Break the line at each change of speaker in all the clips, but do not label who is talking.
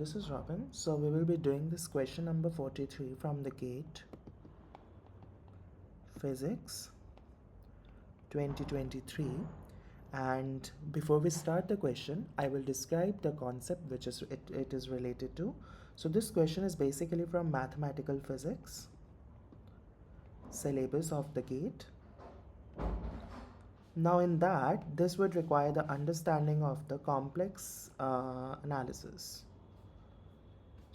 this is Robin. So we will be doing this question number 43 from the GATE Physics 2023. And before we start the question, I will describe the concept which is it is related to. So this question is basically from mathematical physics syllabus of the GATE. Now in that, this would require the understanding of the complex analysis.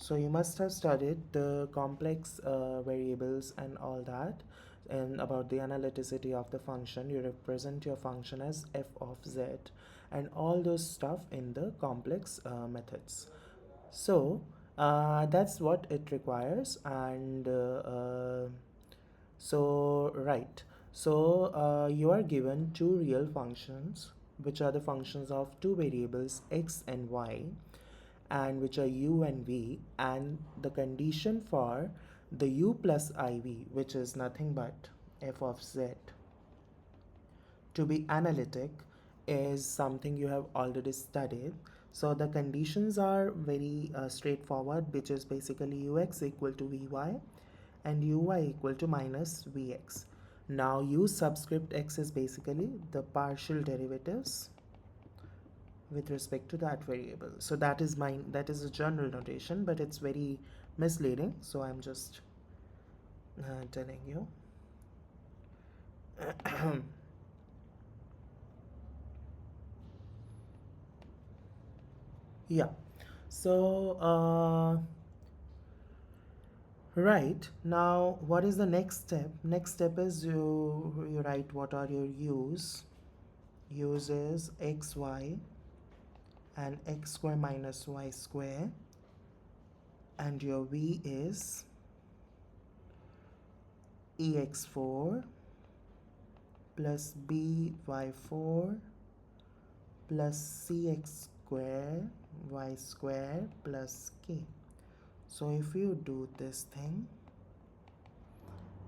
So you must have studied the complex variables and all that, and about the analyticity of the function. You represent your function as f of z and all those stuff in the complex methods. So that's what it requires. And you are given two real functions, which are the functions of two variables x and y, and which are u and v, and the condition for the u plus iv, which is nothing but f of z, to be analytic is something you have already studied. So the conditions are very straightforward, which is basically ux equal to vy and uy equal to minus vx. Now u subscript x is basically the partial derivatives with respect to that variable. So that is a general notation, but it's very misleading, so I'm just telling you. Yeah, so right now, what is the next step? Next step is you write what are your u's. U's is xy and x square minus y square, and your v is ex4 plus by4 plus cx square y square plus k. So if you do this thing,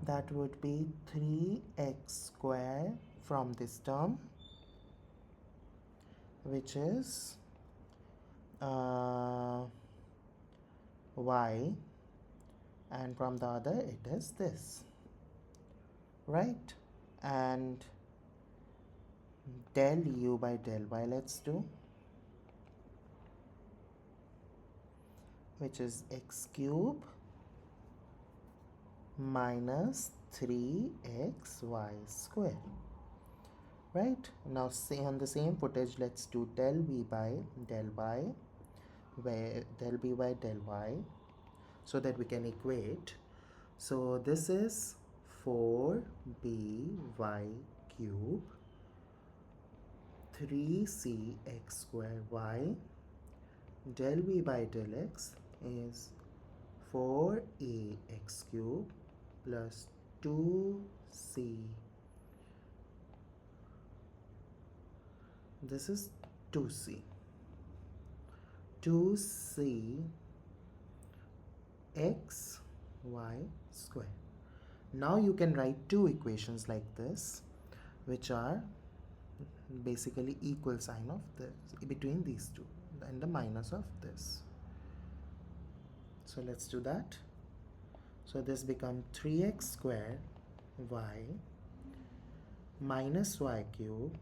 that would be 3x square from this term, which is y, and from the other it is this, right? And del u by del y, let's do, which is x cube minus 3xy square. Right, now say on the same footage, let's do del v by del y, where del b by del y, so that we can equate. So this is 4by cube 3cx square y, del v by del x is 4ax cube plus 2c. This is 2c. 2c x y square. Now you can write two equations like this, which are basically equal sign of this between these two and the minus of this. So let's do that. So this becomes 3x square y minus y cube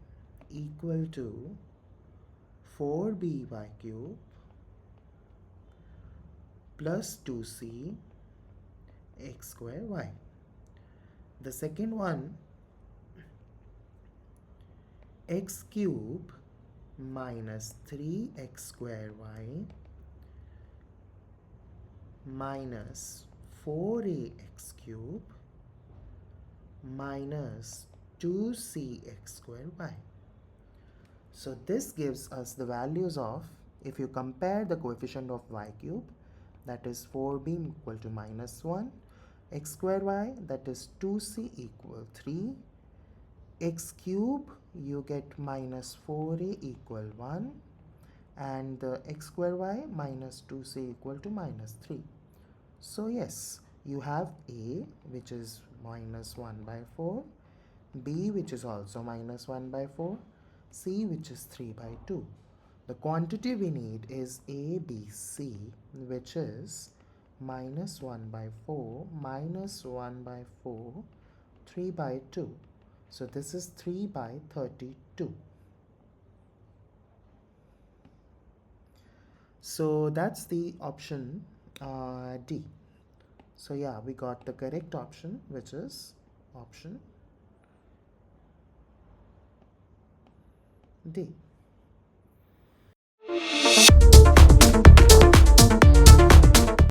equal to 4by cube plus 2c x square y. The second one, x cube minus 3x square y minus 4ax cube minus 2cx square y. So this gives us the values of, if you compare the coefficient of y cube, that is 4b equal to minus 1, x square y, that is 2c equal 3, x cube you get minus 4a equal 1, and the x square y minus 2c equal to minus 3. So yes, you have a, which is minus 1 by 4, b, which is also minus 1 by 4, c, which is 3 by 2. The quantity we need is ABC, which is minus 1 by 4, minus 1 by 4, 3 by 2. So this is 3 by 32. So that's the option D. So yeah, we got the correct option, which is option D.